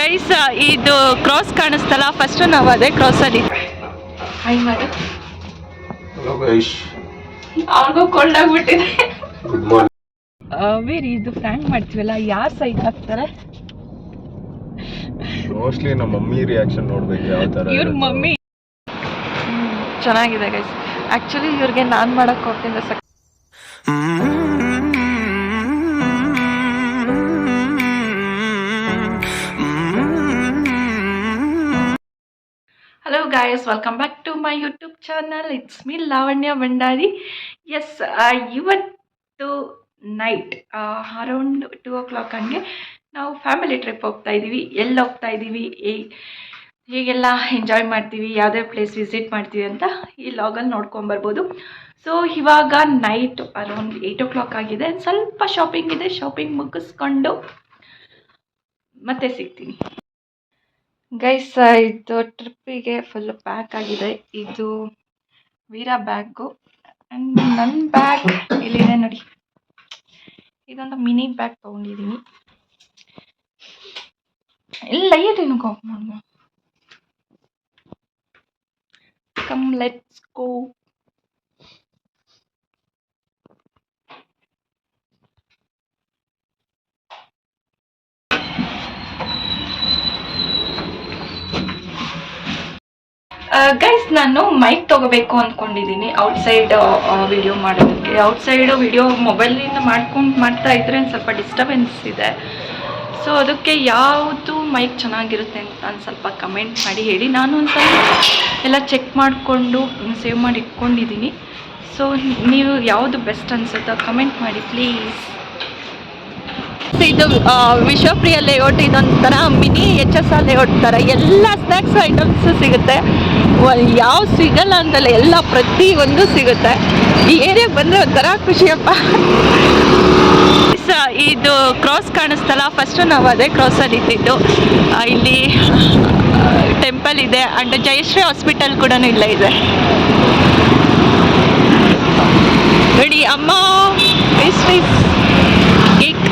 Guys ಇದು cross ಕಾಣಿಸ್ತಲ್ಲ, first ನಾವು ಅದೇ ಕ್ರಾಸಲ್ಲಿ ಹಾಯ್ ಮಾಡಿ. ಅವ್ರಿಗೂ ಕೊಳ್ಳಾಗ್ಬಿಟ್ಟಿದೆ. ವೀರ್ ಇದು ಫ್ರ್ಯಾಂಕ್ ಮಾಡ್ತೀವಲ್ಲ, ಯಾರು ಸೈಡ್ ಹಾಕ್ತಾರೆ? ಮೋಸ್ಟ್ಲಿ ನಮ್ಮ ಮಮ್ಮಿ ರಿಯಾಕ್ಷನ್ ನೋಡ್ಬೇಕು ಯಾವ ತರ. ಇವ್ರ ಮಮ್ಮಿ ಚೆನ್ನಾಗಿದೆ ಗೈಸ್. ಆಕ್ಚುಲಿ ಇವ್ರಿಗೆ ನಾನು ಮಾಡಕ್ ಹೋಗ್ತಿದ್ದೆ hello guys, welcome back to my YouTube channel. It's me Lavanya Bhandari. Yes, ಇವತ್ತು ನೈಟ್ ಅರೌಂಡ್ 2 o'clock ಹಂಗೆ ನಾವು ಫ್ಯಾಮಿಲಿ ಟ್ರಿಪ್ ಹೋಗ್ತಾ ಇದ್ದೀವಿ. ಎಲ್ಲಿ ಹೋಗ್ತಾ ಇದ್ದೀವಿ, ಹೀಗೆಲ್ಲ ಎಂಜಾಯ್ ಮಾಡ್ತೀವಿ, ಯಾವುದೇ ಪ್ಲೇಸ್ ವಿಸಿಟ್ ಮಾಡ್ತೀವಿ ಅಂತ ಈ ಲಾಗಲ್ಲಿ ನೋಡ್ಕೊಂಬರ್ಬೋದು. ಸೊ ಇವಾಗ ನೈಟ್ ಅರೌಂಡ್ 8 o'clock ಆಗಿದೆ. ಸ್ವಲ್ಪ ಶಾಪಿಂಗ್ ಇದೆ, ಶಾಪಿಂಗ್ ಮುಗಿಸ್ಕೊಂಡು ಮತ್ತೆ ಸಿಗ್ತೀನಿ ಗೈಸ್. ಇದು ಟ್ರಿಪ್ಪಿಗೆ ಫುಲ್ ಪ್ಯಾಕ್ ಆಗಿದೆ. ಇದು ವೀರಾ ಬ್ಯಾಗು ಆ್ಯಂಡ್ ನನ್ನ ಬ್ಯಾಗ್ ಇಲ್ಲಿದೆ ನೋಡಿ. ಇದೊಂದು ಮಿನಿ ಬ್ಯಾಗ್ ತೊಗೊಂಡಿದ್ದೀನಿ. ಇಲ್ಲ ಏನು ಕಾಫ್ ಮಾಡುವ. Come let's go. ಗೈಸ್, ನಾನು ಮೈಕ್ ತೊಗೋಬೇಕು ಅಂದ್ಕೊಂಡಿದ್ದೀನಿ ಔಟ್ಸೈಡ್ ವಿಡಿಯೋ ಮಾಡೋದಕ್ಕೆ. ಔಟ್ಸೈಡ್ ವಿಡಿಯೋ ಮೊಬೈಲಿಂದ ಮಾಡ್ತಾ ಇದ್ರೆ ಸ್ವಲ್ಪ ಡಿಸ್ಟರ್ಬೆನ್ಸ್ ಇದೆ. ಸೊ ಅದಕ್ಕೆ ಯಾವುದು ಮೈಕ್ ಚೆನ್ನಾಗಿರುತ್ತೆ ಅಂತ ಒಂದು ಸ್ವಲ್ಪ ಕಮೆಂಟ್ ಮಾಡಿ ಹೇಳಿ. ನಾನು ಒಂದು ಸ್ವಲ್ಪ ಎಲ್ಲ ಚೆಕ್ ಮಾಡಿಕೊಂಡು ಸೇವ್ ಮಾಡಿ ಇಟ್ಕೊಂಡಿದ್ದೀನಿ. ಸೊ ನೀವು ಯಾವುದು ಬೆಸ್ಟ್ ಅನಿಸುತ್ತೋ ಕಮೆಂಟ್ ಮಾಡಿ ಪ್ಲೀಸ್. ಇದು ವಿಶ್ವಪ್ರಿಯ ಲೇಔಟ್, ಇದೊಂಥರ ಮಿನಿ HSR ಲೇಔಟ್ ಥರ ಎಲ್ಲ ಸ್ನ್ಯಾಕ್ಸ್ ಐಟಮ್ಸು ಸಿಗುತ್ತೆ. ಯಾವ ಸಿಗಲ್ಲ ಅಂತಲ್ಲ, ಎಲ್ಲ ಪ್ರತಿಯೊಂದು ಸಿಗುತ್ತೆ. ಈ ಏರಿಯಾಗೆ ಬಂದರೆ ಒಂಥರ ಖುಷಿಯಪ್ಪ. ಇದು ಕ್ರಾಸ್ ಕಾಣಿಸ್ತಲ್ಲ, ಫಸ್ಟು ನಾವು ಅದೇ ಕ್ರಾಸಲ್ಲಿ ಇದ್ದಿದ್ದು. ಇಲ್ಲಿ ಟೆಂಪಲ್ ಇದೆ ಆ್ಯಂಡ್ ಜಯಶ್ರೀ ಹಾಸ್ಪಿಟಲ್ ಕೂಡ ಇಲ್ಲೇ ಇದೆ ನೋಡಿ. ಅಮ್ಮ pastries, cake.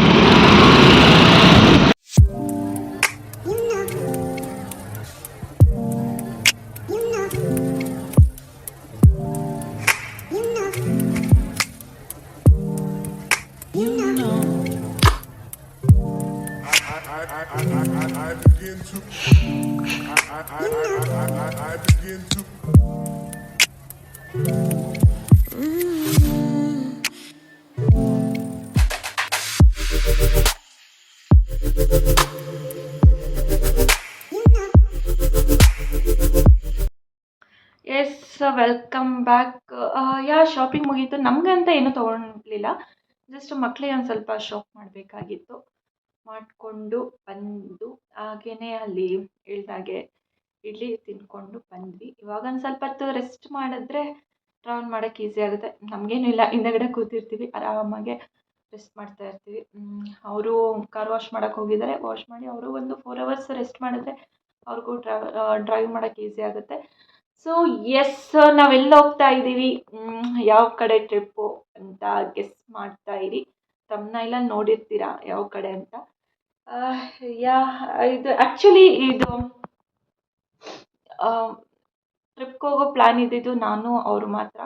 Yes, welcome back. Shopping ಮುಗೀತು. ನಮಗೆ ಅಂತ ಏನೂ ತೊಗೊಳ್ಲಿಲ್ಲ, ಜಸ್ಟ್ ಮಕ್ಕಳಿಗೆ ಒಂದು ಸ್ವಲ್ಪ ಶಾಪ್ ಮಾಡಬೇಕಾಗಿತ್ತು. ಮಾಡಿಕೊಂಡು ಬಂದು ಹಾಗೇ ಅಲ್ಲಿ ಹೇಳ್ದಾಗೆ ಇಡ್ಲಿ ತಿಂದ್ಕೊಂಡು ಬಂದ್ವಿ. ಇವಾಗ ಒಂದು ಸ್ವಲ್ಪ ಹೊತ್ತು ರೆಸ್ಟ್ ಮಾಡಿದ್ರೆ ಟ್ರಾವೆಲ್ ಮಾಡೋಕ್ಕೆ ಈಸಿ ಆಗುತ್ತೆ. ನಮಗೇನು ಇಲ್ಲ, ಹಿಂದೆಗಡೆ ಕೂತಿರ್ತೀವಿ, ಆರಾಮಾಗೆ ರೆಸ್ಟ್ ಮಾಡ್ತಾ ಇರ್ತೀವಿ. ಅವರು ಕಾರ್ ವಾಶ್ ಮಾಡೋಕ್ಕೆ ಹೋಗಿದ್ದಾರೆ, ವಾಶ್ ಮಾಡಿ ಅವರು ಒಂದು 4 hours ರೆಸ್ಟ್ ಮಾಡಿದ್ರೆ ಅವ್ರಿಗೂ ಡ್ರೈವ್ ಮಾಡೋಕ್ಕೆ ಈಸಿ ಆಗುತ್ತೆ. ಸೊ ಎಸ್, ನಾವೆಲ್ಲ ಹೋಗ್ತಾ ಇದ್ದೀವಿ, ಯಾವ ಕಡೆ ಟ್ರಿಪ್ಪು ಅಂತ ಗೆಸ್ ಮಾಡ್ತಾ ಇರಿ. ತಮ್ಮನೆಲ್ಲ ನೋಡಿರ್ತೀರಾ ಯಾವ ಕಡೆ ಅಂತ. ಇದು ಆ್ಯಕ್ಚುಲಿ ಇದು ಟ್ರಿಪ್ಗೆ ಹೋಗೋ ಪ್ಲ್ಯಾನ್ ಇದ್ದಿದ್ದು ನಾನು ಅವರು ಮಾತ್ರ.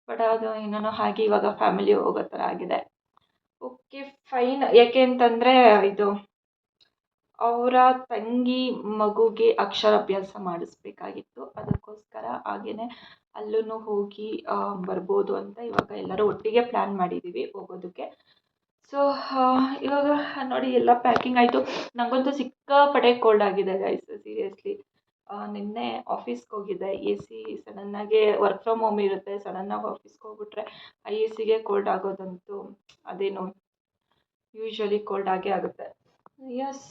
ಬಟ್ ಅದು ಏನೋ ಹಾಗೆ ಇವಾಗ ಫ್ಯಾಮಿಲಿ ಹೋಗೋ ಥರ ಆಗಿದೆ. Okay fine. ಯಾಕೆ ಅಂತಂದರೆ ಇದು ಅವರ ತಂಗಿ ಮಗುಗೆ ಅಕ್ಷರಾಭ್ಯಾಸ ಮಾಡಿಸ್ಬೇಕಾಗಿತ್ತು, ಅದಕ್ಕೋಸ್ಕರ. ಹಾಗೆಯೇ ಅಲ್ಲೂ ಹೋಗಿ ಬರ್ಬೋದು ಅಂತ ಇವಾಗ ಎಲ್ಲರೂ ಒಟ್ಟಿಗೆ ಪ್ಲ್ಯಾನ್ ಮಾಡಿದ್ದೀವಿ ಹೋಗೋದಕ್ಕೆ. ಸೊ ಇವಾಗ ನೋಡಿ ಎಲ್ಲ ಪ್ಯಾಕಿಂಗ್ ಆಯಿತು. ನನಗಂತೂ ಸಿಕ್ಕಾಪಟ್ಟೆ ಕೋಲ್ಡ್ ಆಗಿದೆ ಗೈಸ್, ಸೀರಿಯಸ್ಲಿ. ನಿನ್ನೆ ಆಫೀಸ್ಗೆ ಹೋಗಿದ್ದೆ. AC ಸಡನ್ನಾಗೆ ವರ್ಕ್ ಫ್ರಮ್ ಹೋಮ್ ಇರುತ್ತೆ, ಸಡನ್ನಾಗಿ ಆಫೀಸ್ಗೆ ಹೋಗ್ಬಿಟ್ರೆ AC ಗೆ ಕೋಲ್ಡ್ ಆಗೋದಂತೂ ಅದೇನು ಯೂಶ್ವಲಿ ಕೋಲ್ಡ್ ಆಗೇ ಆಗುತ್ತೆ. ಎಸ್,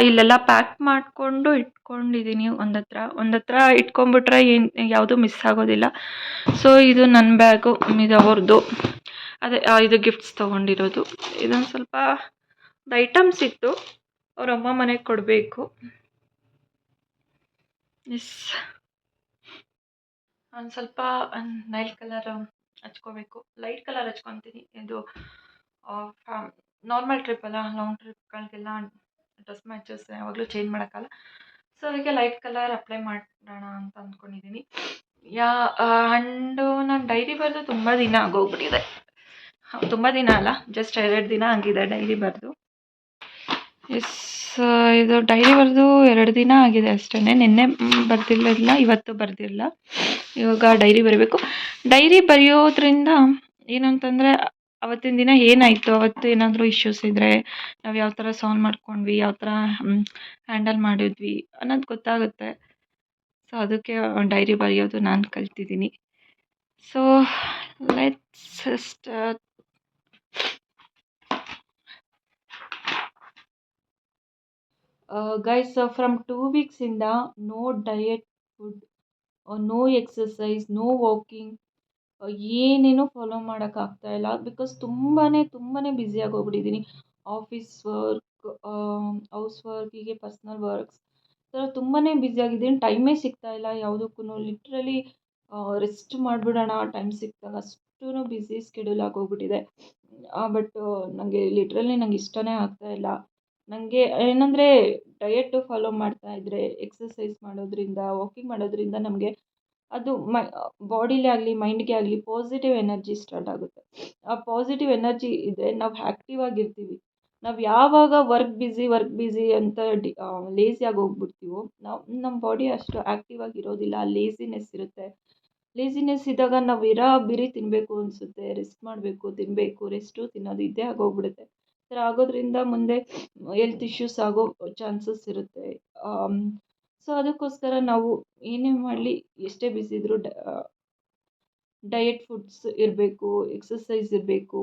ಇಲ್ಲೆಲ್ಲ ಪ್ಯಾಕ್ ಮಾಡಿಕೊಂಡು ಇಟ್ಕೊಂಡಿದ್ದೀನಿ ಒಂದತ್ರ ಇಟ್ಕೊಂಡ್ಬಿಟ್ರೆ ಯಾವುದೂ ಮಿಸ್ ಆಗೋದಿಲ್ಲ. ಸೊ ಇದು ನನ್ನ ಬ್ಯಾಗು, ಇದು ಅವ್ರದ್ದು. ಅದೇ ಇದು ಗಿಫ್ಟ್ಸ್ ತೊಗೊಂಡಿರೋದು. ಇದೊಂದು ಸ್ವಲ್ಪ ಐಟಮ್ಸ್ ಇತ್ತು, ಅವ್ರ ಅಮ್ಮ ಮನೆಗೆ ಕೊಡಬೇಕು. ಎಸ್, ಒಂದು ಸ್ವಲ್ಪ ನೈಲ್ ಕಲರ್ ಹಚ್ಕೋಬೇಕು, ಲೈಟ್ ಕಲರ್ ಹಚ್ಕೊತೀನಿ. ಇದು ನಾರ್ಮಲ್ ಟ್ರಿಪ್ ಅಲ್ಲ, ಲಾಂಗ್ ಟ್ರಿಪ್ಗಳಿಗೆಲ್ಲ ಡ್ರೆಸ್ ಮ್ಯಾಚಸ್ ಯಾವಾಗಲೂ ಚೇಂಜ್ ಮಾಡೋಕ್ಕಲ್ಲ. ಸೊ ಅದಕ್ಕೆ ಲೈಟ್ ಕಲರ್ ಅಪ್ಲೈ ಮಾಡೋಣ ಅಂತ ಅಂದ್ಕೊಂಡಿದ್ದೀನಿ. ಆ್ಯಂಡು ನಾನು ಡೈರಿ ಬರೆದು ತುಂಬ ದಿನ ಆಗೋಗ್ಬಿಟ್ಟಿದೆ. ತುಂಬ ದಿನ ಅಲ್ಲ, ಜಸ್ಟ್ 2 ದಿನ ಆಗಿದೆ ಡೈರಿ ಬರೆದು. ಇದು ಡೈರಿ ಬರೆದು 2 ದಿನ ಆಗಿದೆ ಅಷ್ಟೇ. ನಿನ್ನೆ ಬರ್ದಿರಲಿಲ್ಲ, ಇವತ್ತು ಬರ್ದಿಲ್ಲ. ಇವಾಗ ಡೈರಿ ಬರೀಬೇಕು. ಡೈರಿ ಬರೆಯೋದ್ರಿಂದ ಏನಂತಂದರೆ ಅವತ್ತಿನ ದಿನ ಏನಾಯಿತು, ಅವತ್ತು ಏನಾದರೂ ಇಶ್ಯೂಸ್ ಇದ್ದರೆ ನಾವು ಯಾವ ಥರ ಸಾಲ್ವ್ ಮಾಡ್ಕೊಂಡ್ವಿ, ಯಾವ ಥರ ಹ್ಯಾಂಡಲ್ ಮಾಡಿದ್ವಿ ಅನ್ನೋದು ಗೊತ್ತಾಗುತ್ತೆ. ಸೊ ಅದಕ್ಕೆ ಡೈರಿ ಬರೆಯೋದು ನಾನು ಕಲ್ತಿದ್ದೀನಿ. So let's start. Guys, from 2 ವೀಕ್ಸಿಂದ no diet food, no exercise, no walking, ಏನೇನೂ ಫಾಲೋ ಮಾಡೋಕ್ಕಾಗ್ತಾಯಿಲ್ಲ. ಬಿಕಾಸ್ ತುಂಬಾ ಬ್ಯುಸಿಯಾಗಿ ಹೋಗ್ಬಿಟ್ಟಿದ್ದೀನಿ. ಆಫೀಸ್ ವರ್ಕ್, ಹೌಸ್ ವರ್ಕ್, ಹೀಗೆ ಪರ್ಸ್ನಲ್ ವರ್ಕ್ಸ್ ಥರ ತುಂಬಾ ಬ್ಯುಸಿಯಾಗಿದ್ದೀನಿ. ಟೈಮೇ ಸಿಗ್ತಾಯಿಲ್ಲ ಯಾವುದಕ್ಕೂ. ಲಿಟ್ರಲಿ ರೆಸ್ಟ್ ಮಾಡಿಬಿಡೋಣ ಟೈಮ್ ಸಿಕ್ಕಿದಾಗ, ಅಷ್ಟೂ ಬ್ಯುಸಿ ಸ್ಕೆಡ್ಯೂಲ್ ಆಗೋಗ್ಬಿಟ್ಟಿದೆ. ಬಟ್ ನನಗೆ ಲಿಟ್ರಲಿ ನಂಗೆ ಇಷ್ಟನೇ ಆಗ್ತಾಯಿಲ್ಲ. ನನಗೆ ಏನಂದರೆ ಡಯೆಟ್ಟು ಫಾಲೋ ಮಾಡ್ತಾಯಿದ್ರೆ, ಎಕ್ಸಸೈಸ್ ಮಾಡೋದ್ರಿಂದ, ವಾಕಿಂಗ್ ಮಾಡೋದ್ರಿಂದ ನಮಗೆ ಅದು ಬಾಡಿಲೇ ಆಗಲಿ ಮೈಂಡ್ಗೆ ಆಗಲಿ ಪಾಸಿಟಿವ್ ಎನರ್ಜಿ ಸ್ಟಾರ್ಟ್ ಆಗುತ್ತೆ. ಆ ಪಾಸಿಟಿವ್ ಎನರ್ಜಿ ಇದ್ದರೆ ನಾವು ಆ್ಯಕ್ಟಿವ್ ಆಗಿರ್ತೀವಿ. ನಾವು ಯಾವಾಗ ವರ್ಕ್ ಬ್ಯುಸಿ ಅಂತ ಲೇಸಿಯಾಗಿ ಹೋಗ್ಬಿಡ್ತೀವೋ, ನಮ್ಮ ಬಾಡಿ ಅಷ್ಟು ಆ್ಯಕ್ಟಿವ್ ಆಗಿರೋದಿಲ್ಲ. ಲೇಸಿನೆಸ್ ಇರುತ್ತೆ. ಲೇಸಿನೆಸ್ ಇದ್ದಾಗ ನಾವು ಬಿರಿ ತಿನ್ನಬೇಕು ಅನಿಸುತ್ತೆ, ರೆಸ್ಟ್ ಮಾಡಬೇಕು, ತಿನ್ನಬೇಕು, ರೆಸ್ಟು ತಿನ್ನೋದು ಇದ್ದೇ ಆಗೋಗ್ಬಿಡುತ್ತೆ. ಈ ಥರ ಆಗೋದ್ರಿಂದ ಮುಂದೆ ಹೆಲ್ತ್ ಇಶ್ಯೂಸ್ ಆಗೋ ಚಾನ್ಸಸ್ ಇರುತ್ತೆ. ಸೊ ಅದಕ್ಕೋಸ್ಕರ ನಾವು ಏನೇ ಮಾಡಲಿ, ಎಷ್ಟೇ ಬ್ಯುಸಿ ಇದ್ದರೂ ಡಯಟ್ ಫುಡ್ಸ್ ಇರಬೇಕು, ಎಕ್ಸಸೈಸ್ ಇರಬೇಕು,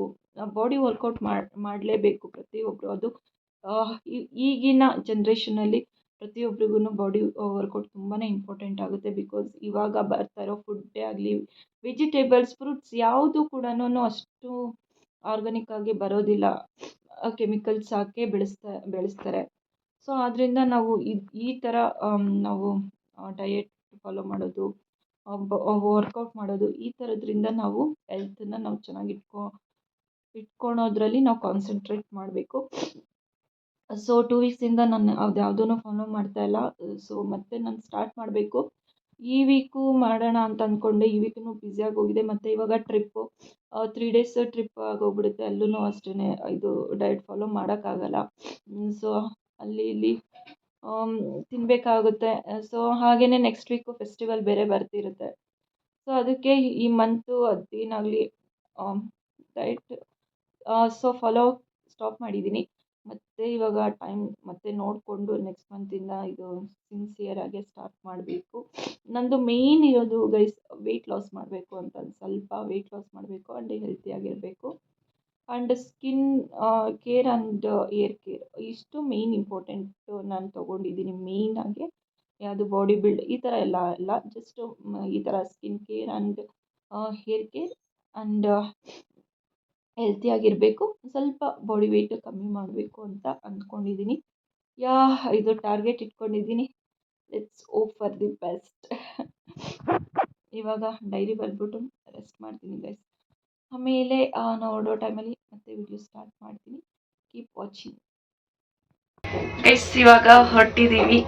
ಬಾಡಿ ವರ್ಕೌಟ್ ಮಾಡಲೇಬೇಕು ಪ್ರತಿಯೊಬ್ಬರು. ಅದು ಈಗಿನ ಜನ್ರೇಷನಲ್ಲಿ ಪ್ರತಿಯೊಬ್ಬರಿಗೂ ಬಾಡಿ ವರ್ಕೌಟ್ ತುಂಬಾ ಇಂಪಾರ್ಟೆಂಟ್ ಆಗುತ್ತೆ. ಬಿಕಾಸ್ ಇವಾಗ ಬರ್ತಾ ಇರೋ ಫುಡ್ಡೇ ಆಗಲಿ, ವೆಜಿಟೇಬಲ್ಸ್, ಫ್ರೂಟ್ಸ್ ಯಾವುದು ಕೂಡ ಅಷ್ಟು ಆರ್ಗಾನಿಕ್ ಆಗಿ ಬರೋದಿಲ್ಲ. ಕೆಮಿಕಲ್ಸ್ ಹಾಕೇ ಬೆಳೆಸ್ತಾರೆ. ಸೊ ಆದ್ದರಿಂದ ನಾವು ಈ ಥರ ನಾವು ಡಯಟ್ ಫಾಲೋ ಮಾಡೋದು, ವರ್ಕೌಟ್ ಮಾಡೋದು, ಈ ಥರದ್ರಿಂದ ನಾವು ಹೆಲ್ತನ್ನು ನಾವು ಚೆನ್ನಾಗಿ ಇಟ್ಕೊಳೋದ್ರಲ್ಲಿ ನಾವು ಕಾನ್ಸಂಟ್ರೇಟ್ ಮಾಡಬೇಕು. ಸೊ 2 ವೀಕ್ಸಿಂದ ನಾನು ಯಾವುದೂ ಫಾಲೋ ಮಾಡ್ತಾಯಿಲ್ಲ. ಸೊ ಮತ್ತೆ ನಾನು ಸ್ಟಾರ್ಟ್ ಮಾಡಬೇಕು. ಈ ವೀಕು ಮಾಡೋಣ ಅಂತ ಅಂದ್ಕೊಂಡೆ. ಈ ವೀಕೂ ಬ್ಯುಸಿಯಾಗಿ ಹೋಗಿದೆ. ಮತ್ತು ಇವಾಗ ಟ್ರಿಪ್ಪು 3 ಡೇಸ್ ಟ್ರಿಪ್ ಆಗೋಗ್ಬಿಡುತ್ತೆ. ಅಲ್ಲೂ ಅಷ್ಟೇ ಇದು ಡಯಟ್ ಫಾಲೋ ಮಾಡೋಕ್ಕಾಗಲ್ಲ. ಸೊ ಅಲ್ಲಿ ಇಲ್ಲಿ ತಿನ್ನಬೇಕಾಗುತ್ತೆ. ಸೊ ಹಾಗೆಯೇ ನೆಕ್ಸ್ಟ್ ವೀಕು ಫೆಸ್ಟಿವಲ್ ಬೇರೆ ಬರ್ತಿರುತ್ತೆ. ಸೊ ಅದಕ್ಕೆ ಈ ಮಂತು ಅದೇನಾಗಲಿ ಡಯಟ್ ಫಾಲೋ ಸ್ಟಾಪ್ ಮಾಡಿದ್ದೀನಿ. ಮತ್ತು ಇವಾಗ ಟೈಮ್ ಮತ್ತೆ ನೋಡಿಕೊಂಡು ನೆಕ್ಸ್ಟ್ ಮಂತಿಂದ ಇದು ಸಿನ್ಸಿಯರಾಗಿ ಸ್ಟಾರ್ಟ್ ಮಾಡಬೇಕು. ನಂದು ಮೇಯ್ನ್ ಇರೋದು ಗೈಸ್ ವೆಯ್ಟ್ ಲಾಸ್ ಮಾಡಬೇಕು ಅಂತ. ಸ್ವಲ್ಪ ವೆಯ್ಟ್ ಲಾಸ್ ಮಾಡಬೇಕು ಆ್ಯಂಡ್ ಹೆಲ್ತಿಯಾಗಿರಬೇಕು. And skin care and hair care, ಇಷ್ಟು ಮೇಯ್ನ್ ಇಂಪಾರ್ಟೆಂಟು ನಾನು ತೊಗೊಂಡಿದ್ದೀನಿ. ಮೇಯ್ನಾಗಿ ಯಾವುದು ಬಾಡಿ ಬಿಲ್ಡ್ ಈ ಥರ ಎಲ್ಲ ಜಸ್ಟು ಈ ಥರ skin care and hair care and ಹೆಲ್ತಿಯಾಗಿರಬೇಕು. ಸ್ವಲ್ಪ ಬಾಡಿ ವೆಯ್ಟ್ ಕಮ್ಮಿ ಮಾಡಬೇಕು ಅಂತ ಅಂದ್ಕೊಂಡಿದ್ದೀನಿ. ಇದು ಟಾರ್ಗೆಟ್ ಇಟ್ಕೊಂಡಿದ್ದೀನಿ. Let's hope for the best. ಇವಾಗ ಡೈರಿ ಬರೆದ್ಬಿಟ್ಟು ರೆಸ್ಟ್ ಮಾಡ್ತೀನಿ ಗೈಸ್. ಆಮೇಲೆ ನಾವು ಹೊರಡೋ ಟೈಮಲ್ಲಿ ಮತ್ತೆ ವಿಡಿಯೋ ಸ್ಟಾರ್ಟ್ ಮಾಡ್ತೀನಿ. Keep watching guys. ಇವಾಗ ಹೊರಟಿದ್ದೀವಿ.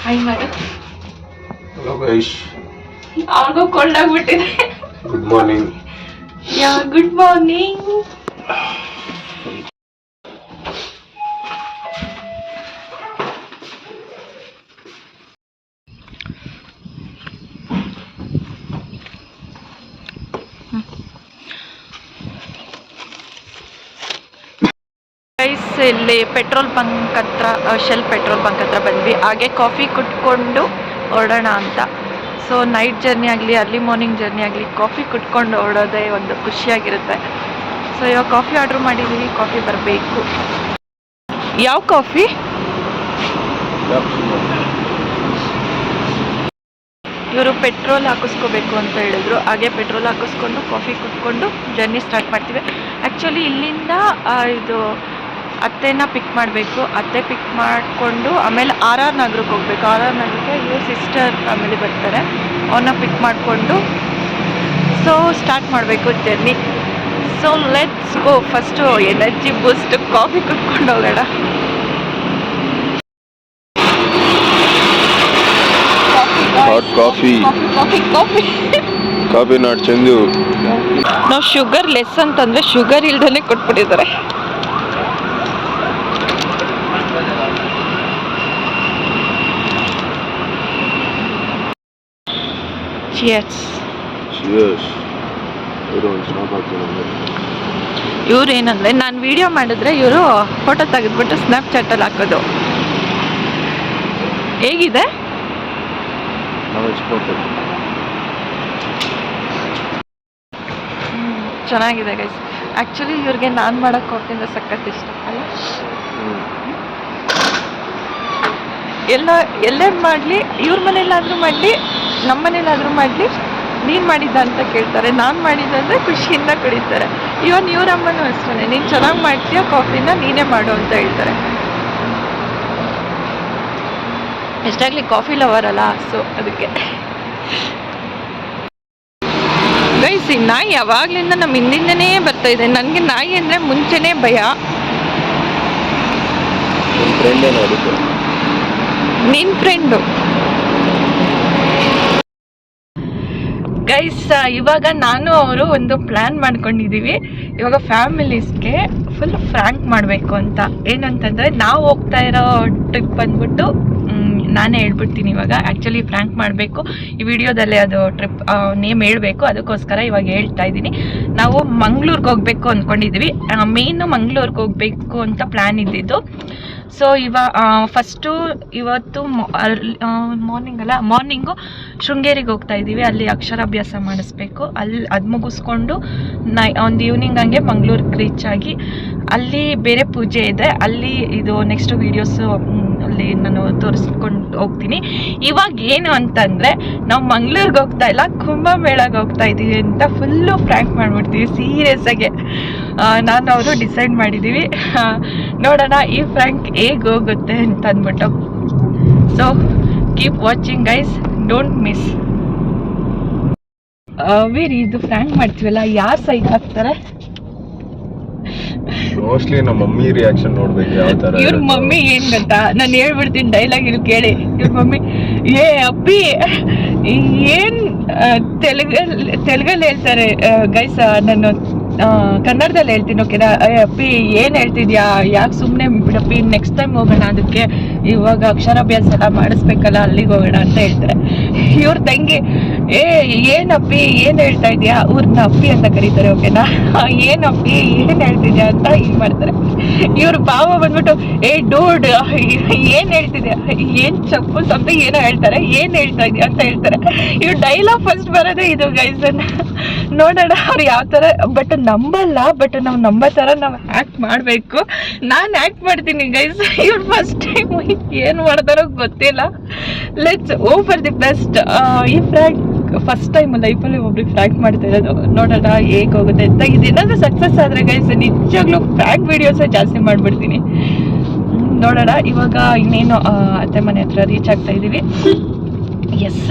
ಹಾಯ್ ಮಾಡು. ಅವ್ರಿಗೂ ಕೋಲ್ಡ್ ಆಗಿಬಿಟ್ಟಿದೆ. Good morning. Good morning. Guys, ಇಲ್ಲಿ ಪೆಟ್ರೋಲ್ ಬಂಕ್ ಹತ್ರ, ಶೆಲ್ ಪೆಟ್ರೋಲ್ ಬಂಕ್ ಹತ್ರ ಬಂದ್ವಿ. ಹಾಗೆ ಕಾಫಿ ಕುಟ್ಕೊಂಡು ಹೊರಡೋಣ ಅಂತ. ಸೊ ನೈಟ್ ಜರ್ನಿ ಆಗಲಿ ಅರ್ಲಿ ಮಾರ್ನಿಂಗ್ ಜರ್ನಿ ಆಗಲಿ ಕಾಫಿ ಕುಟ್ಕೊಂಡು ಹೊರಡೋದೇ ಒಂದು ಖುಷಿಯಾಗಿರುತ್ತೆ. ಸೊ ಇವಾಗ ಕಾಫಿ ಆರ್ಡ್ರ್ ಮಾಡಿದ್ದೀವಿ. ಕಾಫಿ ಬರಬೇಕು. ಯಾವ ಕಾಫಿ? ಇವರು ಪೆಟ್ರೋಲ್ ಹಾಕಿಸ್ಕೋಬೇಕು ಅಂತ ಹೇಳಿದ್ರು. ಹಾಗೆ ಪೆಟ್ರೋಲ್ ಹಾಕಿಸ್ಕೊಂಡು ಕಾಫಿ ಕುಟ್ಕೊಂಡು ಜರ್ನಿ ಸ್ಟಾರ್ಟ್ ಮಾಡ್ತೀವಿ. ಆ್ಯಕ್ಚುಲಿ ಇಲ್ಲಿಂದ ಇದು ಅತ್ತೆನ ಪಿಕ್ ಮಾಡಬೇಕು. ಅತ್ತೆ ಪಿಕ್ ಮಾಡಿಕೊಂಡು ಆಮೇಲೆ ಆರ್ ನಗರಕ್ಕೆ ಹೋಗಬೇಕು. ಆರ್ ನಗರಕ್ಕೆ ಇವ್ರ ಸಿಸ್ಟರ್ ಫ್ಯಾಮಿಲಿ ಬರ್ತಾರೆ. ಅವನ್ನ ಪಿಕ್ ಮಾಡಿಕೊಂಡು ಸೊ ಸ್ಟಾರ್ಟ್ ಮಾಡಬೇಕು journey. So let's go. First energy boost coffee ಕುಟ್ಕೊಂಡು ಹೋಗೋಣ. Hot coffee. ಕಾಫಿ ನಾಟ್ ಚಂದು. ನಾವು ಶುಗರ್ ಲೆಸ್ ಅಂತಂದ್ರೆ ಶುಗರ್ ಇಲ್ದೇ ಕೊಟ್ಬಿಟ್ಟಿದ್ದಾರೆ. Cheers. ಇವ್ರು ಏನಂದ್ರೆ ನಾನು ವಿಡಿಯೋ ಮಾಡಿದ್ರೆ ಇವರು ಫೋಟೋ ತೆಗೆದ್ಬಿಟ್ಟು ಸ್ನ್ಯಾಪ್ಚಾಟಲ್ಲಿ ಹಾಕೋದು. ಹೇಗಿದೆ? ಚೆನ್ನಾಗಿದೆ ಗೈಸ್. ಆ್ಯಕ್ಚುಲಿ ಇವ್ರಿಗೆ ನಾನು ಮಾಡೋ ಕಾಫಿಯಿಂದ ಸಖತ್ ಇಷ್ಟ ಅಲ್ಲ. ಎಲ್ಲೇ ಮಾಡಲಿ, ಇವ್ರ ಮನೇಲಾದರೂ ಮಾಡಲಿ, ನಮ್ಮ ಮನೇಲಾದರೂ ಮಾಡಲಿ, ನೀನು ಮಾಡಿದ್ದ ಅಂತ ಕೇಳ್ತಾರೆ. ನಾನು ಮಾಡಿದ್ದಂದರೆ ಖುಷಿಯಿಂದ ಕುಡಿತಾರೆ. ಇವನ್ ಇವರಮ್ಮನೂ ಅಷ್ಟೇ, ನೀನು ಚೆನ್ನಾಗಿ ಮಾಡ್ತೀಯ ಕಾಫಿನ, ನೀನೇ ಮಾಡು ಅಂತ ಹೇಳ್ತಾರೆ. ಎಷ್ಟಾಗಲಿ ಕಾಫಿ ಲವರ್ ಅಲ್ಲ, ಸೊ ಅದಕ್ಕೆ. ಗೈಸ್, ಈ ನಾಯಿ ಯಾವಾಗಲಿಂದ ನಮ್ಮ ಹಿಂದಿಂದನೇ ಬರ್ತಾ ಇದೆ. ನನಗೆ ನಾಯಿ ಅಂದರೆ ಮುಂಚೆನೇ ಭಯ. ನಿನ್ನ ಫ್ರೆಂಡು ಗೈಸ್. ಇವಾಗ ನಾನು ಅವರು ಒಂದು ಪ್ಲ್ಯಾನ್ ಮಾಡ್ಕೊಂಡಿದ್ದೀವಿ. ಇವಾಗ ಫ್ಯಾಮಿಲೀಸ್ಗೆ ಫುಲ್ ಫ್ರ್ಯಾಂಕ್ ಮಾಡಬೇಕು ಅಂತ. ಏನಂತಂದರೆ ನಾವು ಹೋಗ್ತಾ ಇರೋ ಟ್ರಿಪ್ ಬಂದ್ಬಿಟ್ಟು ನಾನೇ ಹೇಳ್ಬಿಡ್ತೀನಿ ಇವಾಗ. ಆ್ಯಕ್ಚುಲಿ ಫ್ರ್ಯಾಂಕ್ ಮಾಡಬೇಕು, ಈ ವಿಡಿಯೋದಲ್ಲೇ ಅದು ಟ್ರಿಪ್ ನೇಮ್ ಹೇಳಬೇಕು. ಅದಕ್ಕೋಸ್ಕರ ಇವಾಗ ಹೇಳ್ತಾ ಇದ್ದೀನಿ. ನಾವು ಮಂಗ್ಳೂರ್ಗೆ ಹೋಗಬೇಕು ಅಂದ್ಕೊಂಡಿದ್ದೀವಿ. ಮೇಯ್ನು ಮಂಗ್ಳೂರ್ಗೆ ಹೋಗಬೇಕು ಅಂತ ಪ್ಲ್ಯಾನ್ ಇದ್ದಿದ್ದು. ಸೊ ಫಸ್ಟು ಇವತ್ತು ಮಾರ್ನಿಂಗು ಶೃಂಗೇರಿಗೆ ಹೋಗ್ತಾ ಇದ್ದೀವಿ. ಅಲ್ಲಿ ಅಕ್ಷರಾಭ್ಯಾಸ ಮಾಡಿಸ್ಬೇಕು. ಅದು ಮುಗಿಸ್ಕೊಂಡು ಒಂದು ಈವ್ನಿಂಗ್ ಹಂಗೆ ಮಂಗ್ಳೂರಿಗೆ ರೀಚ್ ಆಗಿ ಅಲ್ಲಿ ಬೇರೆ ಪೂಜೆ ಇದೆ. ಅಲ್ಲಿ ಇದು ನೆಕ್ಸ್ಟ್ ವೀಡಿಯೋಸು ಅಲ್ಲಿ ನಾನು ತೋರಿಸ್ಕೊಂಡು ಹೋಗ್ತೀನಿ. ಇವಾಗ ಏನು ಅಂತಂದರೆ ನಾವು ಮಂಗ್ಳೂರಿಗೆ ಹೋಗ್ತಾ ಇಲ್ಲ, ಕುಂಭಮೇಳಗೆ ಹೋಗ್ತಾ ಇದ್ದೀವಿ ಅಂತ ಫುಲ್ಲು ಫ್ರ್ಯಾಂಕ್ ಮಾಡಿಬಿಡ್ತೀವಿ ಸೀರಿಯಸ್ಸಾಗೆ. ನಾನು ಅವರು ಡಿಸೈಡ್ ಮಾಡಿದ್ದೀವಿ. ನೋಡೋಣ ಈ ಫ್ರ್ಯಾಂಕ್ ಹೇಗೆ ಹೋಗುತ್ತೆ ಅಂತ ಅಂದ್ಬಿಟ್ಟು. So keep watching guys, don't miss. ವೀರ್, ಇದು ಫ್ರ್ಯಾಂಕ್ ಮಾಡ್ತೀವಲ್ಲ, ಯಾರು ಸೈಕ್ ಹಾಕ್ತಾರೆ? ಮೋಸ್ಟ್ಲಿ ನಮ್ಮ ಮಮ್ಮಿ ರಿಯಾಕ್ಷನ್ ನೋಡ್ಬೇಕು ಯಾವ ತರ. ಇವ್ರ ಮಮ್ಮಿ ಏನ್ ಗೊತ್ತಾ, ನಾನು ಹೇಳ್ಬಿಡ್ತೀನಿ ಡೈಲಾಗ್, ಇಲ್ಲಿ ಕೇಳಿ. ಇವ್ರ ಮಮ್ಮಿ ಏ ಅಪ್ಪಿ ಏನ್ ತೆಲುಗಲ್ಲಿ ಹೇಳ್ತಾರೆ ಗೈಸ್. ನಾನು ಕನ್ನಡದಲ್ಲಿ ಹೇಳ್ತೀನಿ, ಓಕೆನಾ? ಅಪ್ಪಿ ಏನು ಹೇಳ್ತಿದ್ಯಾ, ಯಾಕೆ ಸುಮ್ಮನೆ ಬಿಡಪ್ಪಿ, ನೆಕ್ಸ್ಟ್ ಟೈಮ್ ಹೋಗೋಣ, ಅದಕ್ಕೆ ಇವಾಗ ಅಕ್ಷರಾಭ್ಯಾಸ ಎಲ್ಲ ಮಾಡಿಸ್ಬೇಕಲ್ಲ, ಅಲ್ಲಿಗೆ ಹೋಗೋಣ ಅಂತ ಹೇಳ್ತಾರೆ. ಇವ್ರ ತಂಗಿ ಏನಪ್ಪಿ ಏನು ಹೇಳ್ತಾ ಇದೆಯಾ, ಊರ್ನ ಅಪ್ಪಿ ಅಂತ ಕರೀತಾರೆ, ಓಕೆನಾ? ಏನಪ್ಪಿ ಏನು ಹೇಳ್ತಿದ್ಯಾ ಅಂತ ಹಿಂಗೆ ಮಾಡ್ತಾರೆ. ಇವ್ರ ಭಾವ ಬಂದ್ಬಿಟ್ಟು ಡೂಡ್ ಏನು ಹೇಳ್ತಿದ್ಯಾ, ಏನು ಚಪ್ಪು ಸಮಥಿಂಗ್ ಏನೋ ಹೇಳ್ತಾರೆ, ಏನು ಹೇಳ್ತಾ ಇದೆಯಾ ಅಂತ ಹೇಳ್ತಾರೆ. ಇವ್ರು ಡೈಲಾಗ್ ಫಸ್ಟ್ ಬರೋದೇ ಇದು ಗೈಸ್. ನೋಡೋಣ ಅವ್ರು ಯಾವ ಥರ, ಬಟ್ ನಂಬಲ್ಲ, ಬಟ್ ನಾವು ನಂಬೋ ಥರ ನಾವು ಆ್ಯಕ್ಟ್ ಮಾಡಬೇಕು. ನಾನು ಆ್ಯಕ್ಟ್ ಮಾಡ್ತೀನಿ ಗೈಸ್. ಇವ್ರು ಫಸ್ಟ್ ಟೈಮ್ ಏನು ಮಾಡ್ತಾರೋ ಗೊತ್ತಿಲ್ಲ. Let's go for the best. ಈ ಫ್ರ್ಯಾಂಕ್ ಫಸ್ಟ್ ಟೈಮ್ ಲೈಫಲ್ಲಿ ಒಬ್ರಿಗೆ ಫ್ರ್ಯಾಂಕ್ ಮಾಡ್ತಾ ಇರೋದು. ನೋಡೋಣ ಹೇಗೆ ಹೋಗುತ್ತೆ ಅಂತ. ಇದೇನಾದರೂ ಸಕ್ಸಸ್ ಆದರೆ ಗೈಸ್ ನಿಜವಾಗ್ಲೂ ಫ್ರ್ಯಾಂಕ್ ವೀಡಿಯೋಸೇ ಜಾಸ್ತಿ ಮಾಡಿಬಿಡ್ತೀನಿ. ನೋಡೋಣ. ಇವಾಗ ಇನ್ನೇನು ಅತ್ತೆ ಮನೆ ಹತ್ರ ರೀಚ್ ಆಗ್ತಾ ಇದ್ದೀವಿ. ಎಸ್,